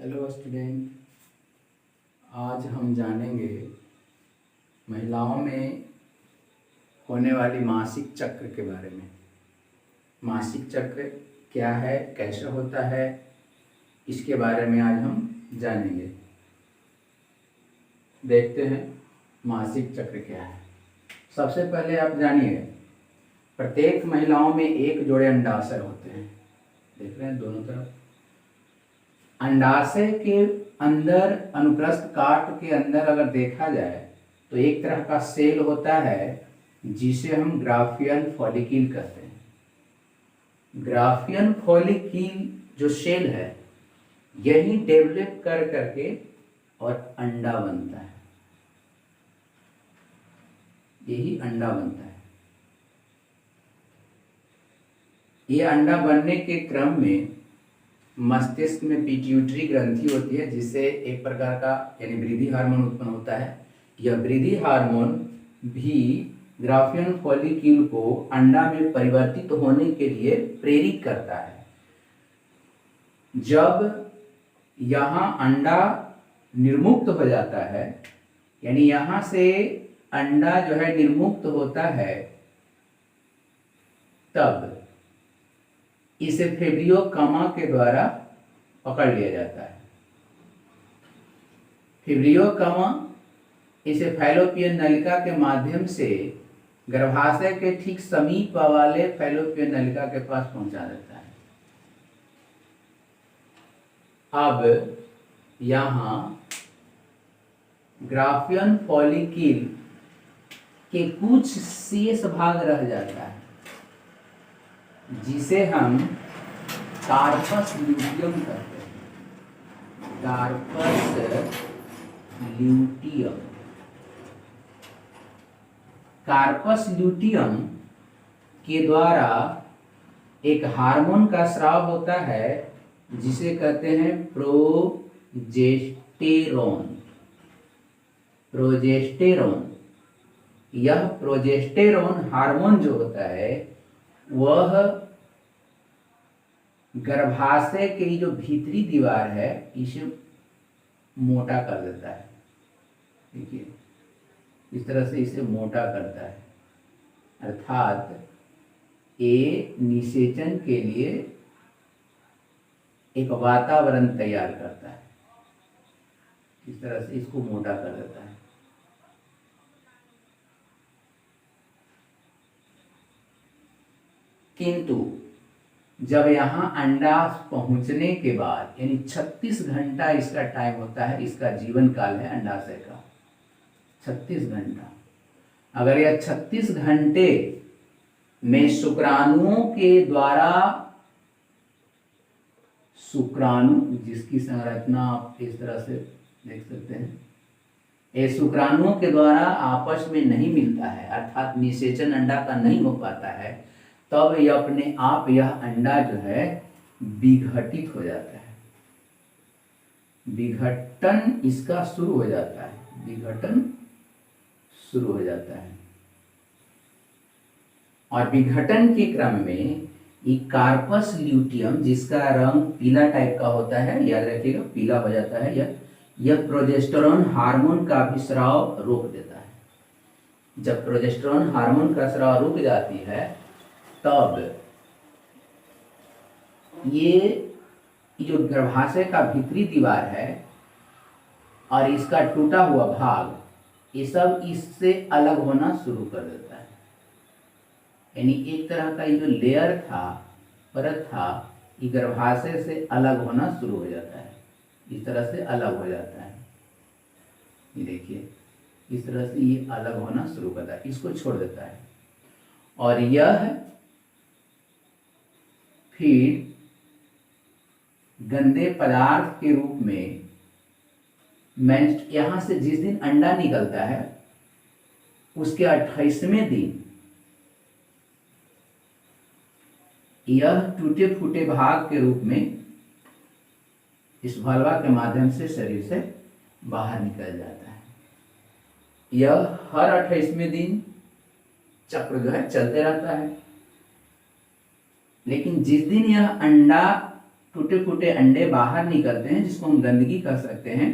Hello student, आज हम जानेंगे महिलाओं में होने वाली मासिक चक्र के बारे में। मासिक चक्र क्या है, कैसे होता है, इसके बारे में आज हम जानेंगे। देखते हैं मासिक चक्र क्या है। सबसे पहले आप जानिए, प्रत्येक महिलाओं में एक जोड़े अंडाशय होते हैं। देख रहे हैं दोनों तरफ। अंडाशय के अंदर अनुप्रस्थ काट के अंदर अगर देखा जाए तो एक तरह का सेल होता है जिसे हम ग्राफियन फॉलिक्यूल कहते हैं। ग्राफियन फॉलिक्यूल जो सेल है यही डेवलप कर करके और अंडा बनता है। यही अंडा बनता है। ये अंडा बनने के क्रम में मस्तिष्क में पिट्यूटरी ग्रंथि होती है, जिससे एक प्रकार का यानी वृद्धि हार्मोन उत्पन्न होता है। यह वृद्धि हार्मोन भी ग्राफियन फॉलिक्यूल को अंडा में परिवर्तित होने के लिए प्रेरित करता है। जब यहाँ अंडा निर्मुक्त हो जाता है, यानी यहाँ से अंडा जो है निर्मुक्त होता है, तब इसे फेब्रियोकामा के द्वारा पकड़ लिया जाता है। फेब्रियोकामा इसे फैलोपियन नलिका के माध्यम से गर्भाशय के ठीक समीप वाले फैलोपियन नलिका के पास पहुंचा देता है। अब यहाँ ग्राफियन फॉलिक्यूल के कुछ शेष भाग रह जाता है, जिसे हम कार्पस ल्यूटियम कहते हैं। Corpus luteum. कार्पस ल्यूटियम के द्वारा एक हार्मोन का स्राव होता है जिसे कहते हैं प्रोजेस्टेरोन। प्रोजेस्टेरोन। यह प्रोजेस्टेरोन हार्मोन जो होता है वह गर्भाशय की जो भीतरी दीवार है इसे मोटा कर देता है। देखिए इस तरह से इसे मोटा करता है, अर्थात ये निषेचन के लिए एक वातावरण तैयार करता है। इस तरह से इसको मोटा कर देता है। किंतु जब यहाँ अंडा पहुंचने के बाद यानी 36 घंटा इसका टाइम होता है, इसका जीवन काल है अंडाशय का 36 घंटा। अगर यह 36 घंटे में शुक्राणुओं के द्वारा, शुक्राणु जिसकी संरचना आप इस तरह से देख सकते हैं, ये शुक्राणुओं के द्वारा आपस में नहीं मिलता है, अर्थात निषेचन अंडा का नहीं हो पाता है, तब यह अपने आप यह अंडा जो है विघटित हो जाता है। विघटन इसका शुरू हो जाता है। विघटन शुरू हो जाता है और विघटन के क्रम में ये कार्पस ल्यूटियम जिसका रंग पीला टाइप का होता है, याद रखिएगा पीला हो जाता है, यह प्रोजेस्टेरोन हार्मोन का भी स्राव रोक देता है। जब प्रोजेस्टेरोन हार्मोन का स्राव रुक जाती है तब ये जो गर्भाशय का भीतरी दीवार है और इसका टूटा हुआ भाग, ये सब इससे अलग होना शुरू कर देता है। यानी एक तरह का ये जो लेयर था, परत था, ये गर्भाशय से अलग होना शुरू हो जाता है। इस तरह से अलग हो जाता है। ये देखिए इस तरह से ये अलग होना शुरू करता है, इसको छोड़ देता है और यह फिर गंदे पदार्थ के रूप में यहां से जिस दिन अंडा निकलता है उसके 28वें दिन यह टूटे फूटे भाग के रूप में इस भलवा के माध्यम से शरीर से बाहर निकल जाता है। यह हर 28वें दिन चक्र जो है चलते रहता है। लेकिन जिस दिन यह अंडा टूटे फूटे अंडे बाहर निकलते हैं, जिसको हम गंदगी कह सकते हैं।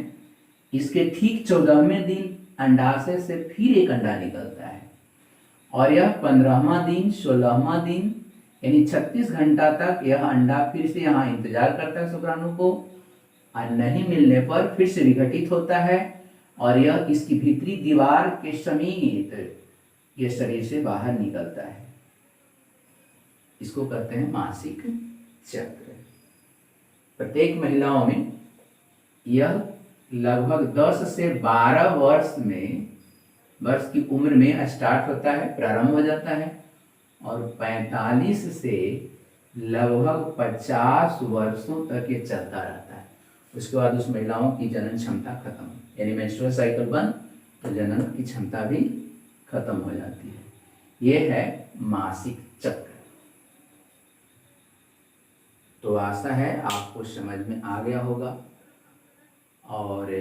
इसके ठीक 14वें दिन अंडाशय से फिर एक अंडा निकलता है और यह 15वां दिन 16वां दिन यानी 36 घंटा तक यह अंडा फिर से यहाँ इंतजार करता है शुक्राणु को, और नहीं मिलने पर फिर से विघटित होता है और यह इसकी भीतरी दीवार के समीप यह शरीर से बाहर निकलता है। इसको कहते हैं मासिक चक्र। प्रत्येक महिलाओं में यह लगभग 10 से 12 वर्ष की उम्र में स्टार्ट होता है, प्रारंभ हो जाता है, और 45 से लगभग 50 वर्षों तक ये चलता रहता है। उसके बाद उस महिलाओं की जनन क्षमता खत्म, यानी मेंस्ट्रुअल साइकिल बंद तो जनन की क्षमता भी खत्म हो जाती है। ये है मासिक चक्र। तो आशा है आपको समझ में आ गया होगा, और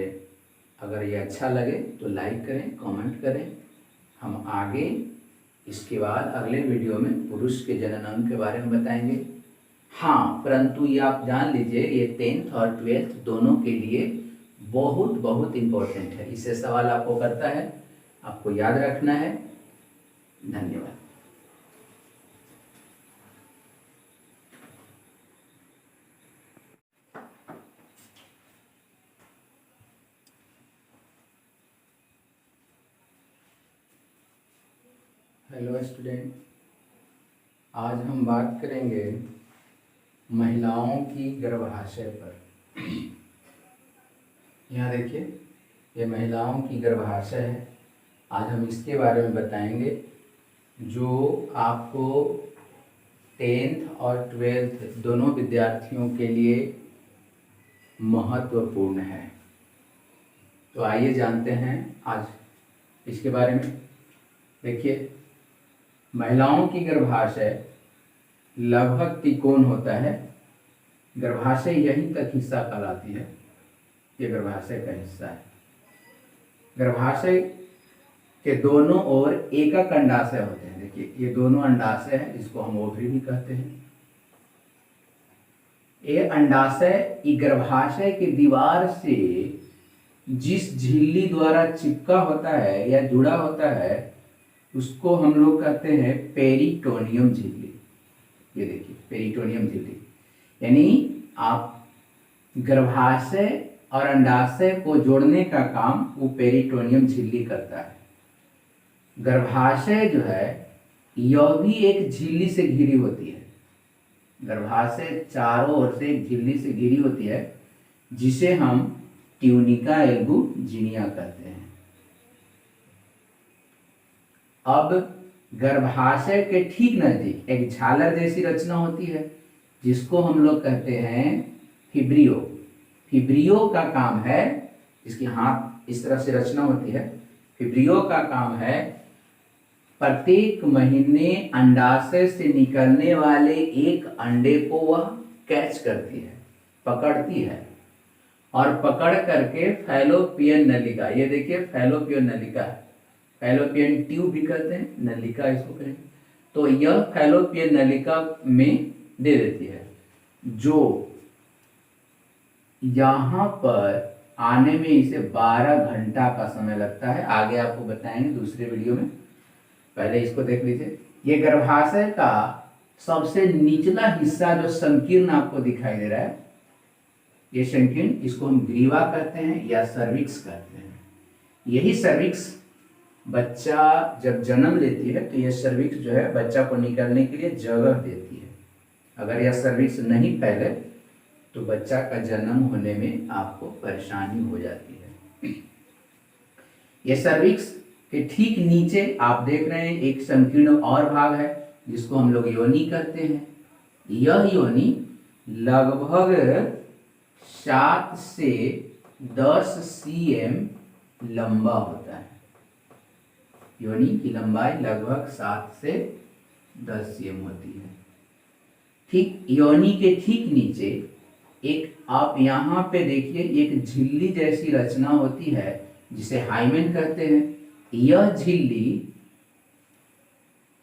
अगर ये अच्छा लगे तो लाइक करें, कमेंट करें। हम आगे इसके बाद अगले वीडियो में पुरुष के जनन अंग के बारे में बताएंगे। हाँ, परंतु ये आप जान लीजिए, ये 10th और 12th दोनों के लिए बहुत बहुत इम्पोर्टेंट है। इससे सवाल आपको करता है, आपको याद रखना है। धन्यवाद। हेलो स्टूडेंट, आज हम बात करेंगे महिलाओं की गर्भाशय पर। यहाँ देखिए, ये महिलाओं की गर्भाशय है। आज हम इसके बारे में बताएंगे, जो आपको 10th और 12th दोनों विद्यार्थियों के लिए महत्वपूर्ण है। तो आइए जानते हैं आज इसके बारे में। देखिए, महिलाओं की गर्भाशय लगभग त्रिकोण होता है। गर्भाशय यहीं तक हिस्सा कहलाती है, ये गर्भाशय का हिस्सा है। गर्भाशय के दोनों ओर एकक अंडाशय होते हैं। देखिए, ये दोनों अंडाशय है, इसको हम ओवरी भी कहते हैं। ये अंडाशय गर्भाशय की दीवार से जिस झिल्ली द्वारा चिपका होता है या जुड़ा होता है, उसको हम लोग कहते हैं पेरिटोनियम झिल्ली। ये देखिए, पेरिटोनियम झिल्ली, यानी आप गर्भाशय और अंडाशय को जोड़ने का काम वो पेरिटोनियम झिल्ली करता है। गर्भाशय जो है, यह भी एक झिल्ली से घिरी होती है। गर्भाशय चारों ओर से एक झिल्ली से घिरी होती है, जिसे हम ट्यूनिका एल्बुजिनिया कहते हैं। अब गर्भाशय के ठीक नजदीक एक झालर जैसी रचना होती है, जिसको हम लोग कहते हैं फिब्रियो। फिब्रियो का काम है, इसके हाथ इस तरह से रचना होती है। फिब्रियो का काम है प्रत्येक महीने अंडाशय से निकलने वाले एक अंडे को वह कैच करती है, पकड़ती है, और पकड़ करके फैलोपियन नलिका, ये देखिए फैलोपियन नलिका है, फैलोपियन ट्यूब भी कहते हैं, नलिका इसको कहें, तो यह फैलोपियन नलिका में दे देती है, जो यहाँ पर आने में इसे 12 घंटा का समय लगता है। आगे आपको बताएंगे दूसरे वीडियो में, पहले इसको देख लीजिए। ये गर्भाशय का सबसे निचला हिस्सा जो संकीर्ण आपको दिखाई दे रहा है, ये संकीर्ण, इसको हम ग्रीवा कहते हैं या सर्विक्स कहते हैं। यही सर्विक्स बच्चा जब जन्म लेती है, तो यह सर्विक्स जो है बच्चा को निकलने के लिए जगह देती है। अगर यह सर्विक्स नहीं फैले तो बच्चा का जन्म होने में आपको परेशानी हो जाती है। यह सर्विक्स के ठीक नीचे आप देख रहे हैं एक संकीर्ण और भाग है, जिसको हम लोग योनि कहते हैं। यह योनि लगभग 7 से 10 cm लंबा होता है। योनि की लंबाई लगभग 7 से 10 cm होती है। ठीक योनि के ठीक नीचे एक, आप यहाँ पे देखिए, एक झिल्ली जैसी रचना होती है, जिसे हाइमेन कहते हैं। यह झिल्ली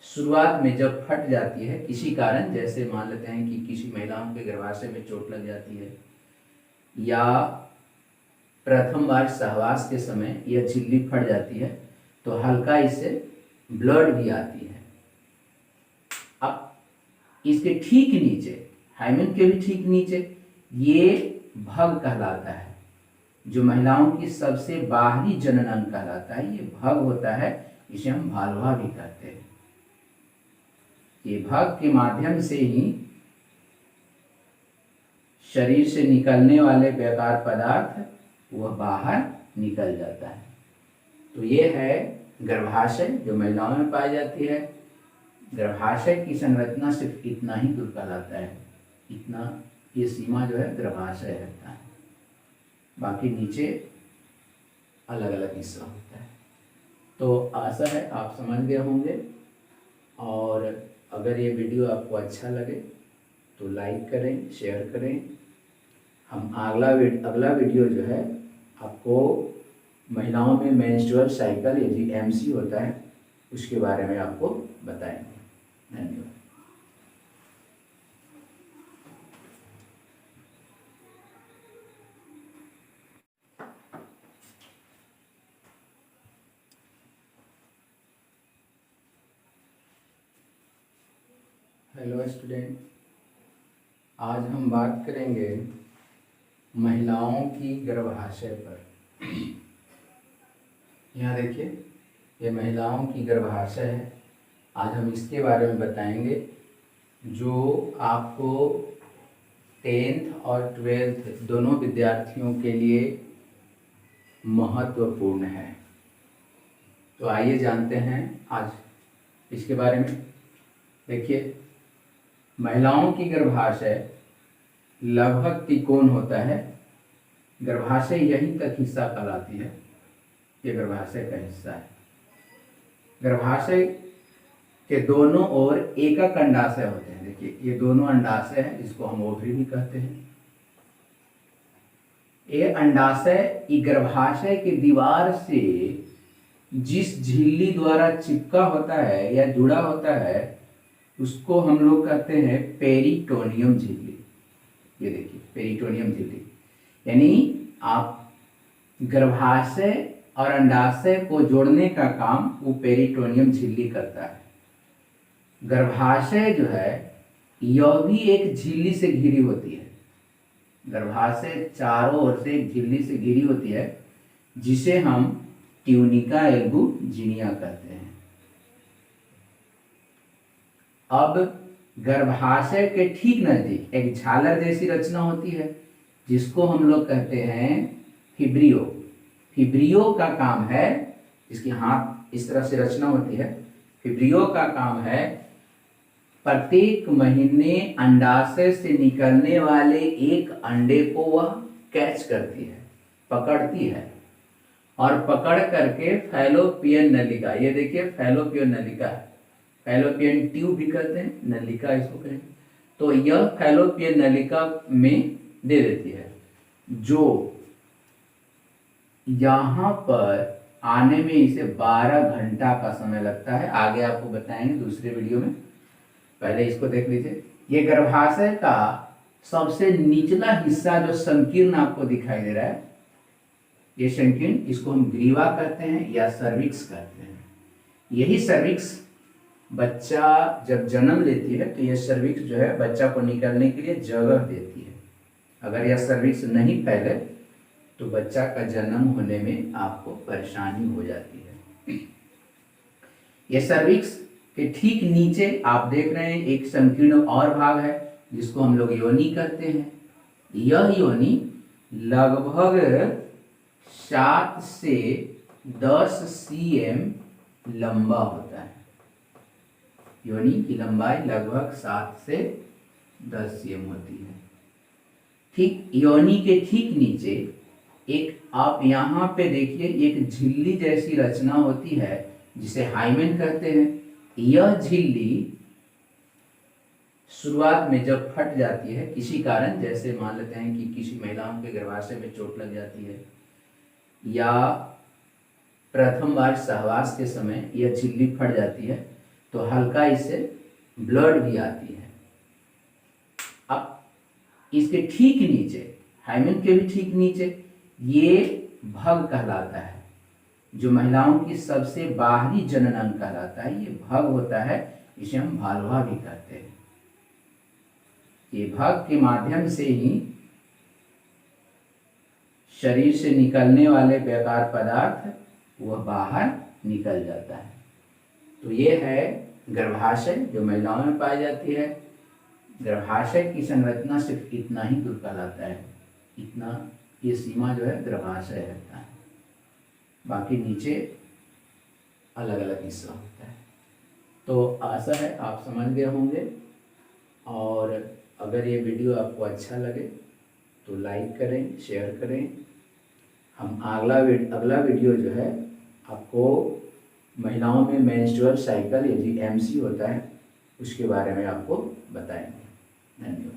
शुरुआत में जब फट जाती है किसी कारण, जैसे मान लेते हैं कि किसी महिलाओं के गर्भाशय में चोट लग जाती है, या प्रथम बार सहवास के समय यह झिल्ली फट जाती है, तो हल्का इससे ब्लड भी आती है। अब इसके ठीक नीचे, हाइमेन के भी ठीक नीचे, ये भग कहलाता है, जो महिलाओं की सबसे बाहरी जनन कहलाता है, ये भग होता है, इसे हम भालवा भी कहते हैं। ये भग के माध्यम से ही शरीर से निकलने वाले बेकार पदार्थ वह बाहर निकल जाता है। तो ये है गर्भाशय, जो महिलाओं में पाई जाती है। गर्भाशय की संरचना सिर्फ इतना ही दूर कहलाता है, इतना ये सीमा जो है गर्भाशय रहता है, बाकी नीचे अलग अलग हिस्सा होता है। तो आशा है आप समझ गए होंगे, और अगर ये वीडियो आपको अच्छा लगे तो लाइक करें, शेयर करें। हम अगला वीडियो जो है आपको महिलाओं में मेंस्ट्रुअल साइकिल यदि एमसी होता है उसके बारे में आपको बताएंगे। धन्यवाद। हेलो स्टूडेंट, आज हम बात करेंगे महिलाओं की गर्भाशय पर। यहाँ देखिए, ये महिलाओं की गर्भाशय है। आज हम इसके बारे में बताएंगे, जो आपको 10th और 12th दोनों विद्यार्थियों के लिए महत्वपूर्ण है। तो आइए जानते हैं आज इसके बारे में। देखिए, महिलाओं की गर्भाशय लगभग त्रिकोण होता है। गर्भाशय यहीं तक हिस्सा कहलाती है, ये गर्भाशय का हिस्सा है। गर्भाशय के दोनों ओर एकक अंडाशय होते हैं। देखिए, ये दोनों अंडाशय है, इसको हम ओवरी भी कहते हैं। ये अंडाशय गर्भाशय की दीवार से जिस झिल्ली द्वारा चिपका होता है या जुड़ा होता है उसको हम लोग कहते हैं पेरिटोनियम झिल्ली। ये देखिए, पेरिटोनियम झिल्ली, यानी आप गर्भाशय और अंडाशय को जोड़ने का काम वो पेरिटोनियम झिल्ली करता है। गर्भाशय जो है यह भी एक झिल्ली से घिरी होती है। गर्भाशय चारों ओर से एक झिल्ली से घिरी होती है, जिसे हम ट्यूनिका एल्बुजिनिया कहते हैं। अब गर्भाशय के ठीक नजदीक एक झालर जैसी रचना होती है, जिसको हम लोग कहते हैं फिब्रियो। फिब्रियो का काम है, इसके हाथ इस तरह से रचना होती है। फिब्रियो का काम है प्रत्येक महीने अंडाशय से निकलने वाले एक अंडे को वह कैच करती है, पकड़ती है, और पकड़ करके फैलोपियन नलिका, ये देखिए फैलोपियन नलिका, फैलोपियन ट्यूब भी कहते हैं, नलिका इसको कहें, तो यह फैलोपियन नलिका में दे देती है, जो यहाँ पर आने में इसे 12 घंटा का समय लगता है। आगे आपको बताएंगे दूसरे वीडियो में, पहले इसको देख लीजिए। ये गर्भाशय का सबसे निचला हिस्सा जो संकीर्ण आपको दिखाई दे रहा है, ये संकीर्ण, इसको हम ग्रीवा कहते हैं या सर्विक्स कहते हैं। यही सर्विक्स बच्चा जब जन्म लेती है तो यह सर्विक्स जो है बच्चा को निकलने के लिए जगह देती है। अगर यह सर्विक्स नहीं फैले तो बच्चा का जन्म होने में आपको परेशानी हो जाती है। यह सर्विक्स के ठीक नीचे आप देख रहे हैं एक संकीर्ण और भाग है, जिसको हम लोग योनि कहते हैं। यह योनि लगभग 7 से 10 cm लंबा होता है। योनि की लंबाई लगभग 7 से 10 cm होती है। ठीक योनि के ठीक नीचे एक, आप यहाँ पे देखिए, एक झिल्ली जैसी रचना होती है जिसे हाइमेन कहते हैं। यह झिल्ली शुरुआत में जब फट जाती है किसी कारण, जैसे मान लेते हैं कि किसी महिलाओं के गर्भाशय में चोट लग जाती है, या प्रथम बार सहवास के समय यह झिल्ली फट जाती है, तो हल्का इससे ब्लड भी आती है। अब इसके ठीक नीचे, हाइमेन के भी ठीक नीचे ये भग कहलाता है, जो महिलाओं की सबसे बाहरी जनन अंग कहलाता है, ये भग होता है, इसे हम भालवा भी कहते हैं। ये भग के माध्यम से ही शरीर से निकलने वाले बेकार पदार्थ वह बाहर निकल जाता है। तो ये है गर्भाशय जो महिलाओं में पाई जाती है। गर्भाशय की संरचना सिर्फ इतना ही दूर कहलाता है, इतना ये सीमा जो है गर्भाशय रहता है, बाकी नीचे अलग अलग हिस्सा होता है। तो आशा है आप समझ गए होंगे, और अगर ये वीडियो आपको अच्छा लगे तो लाइक करें, शेयर करें। हम अगला वीडियो जो है आपको महिलाओं में मेंस्ट्रुअल साइकिल यदि एमसी होता है उसके बारे में आपको बताएंगे। धन्यवाद।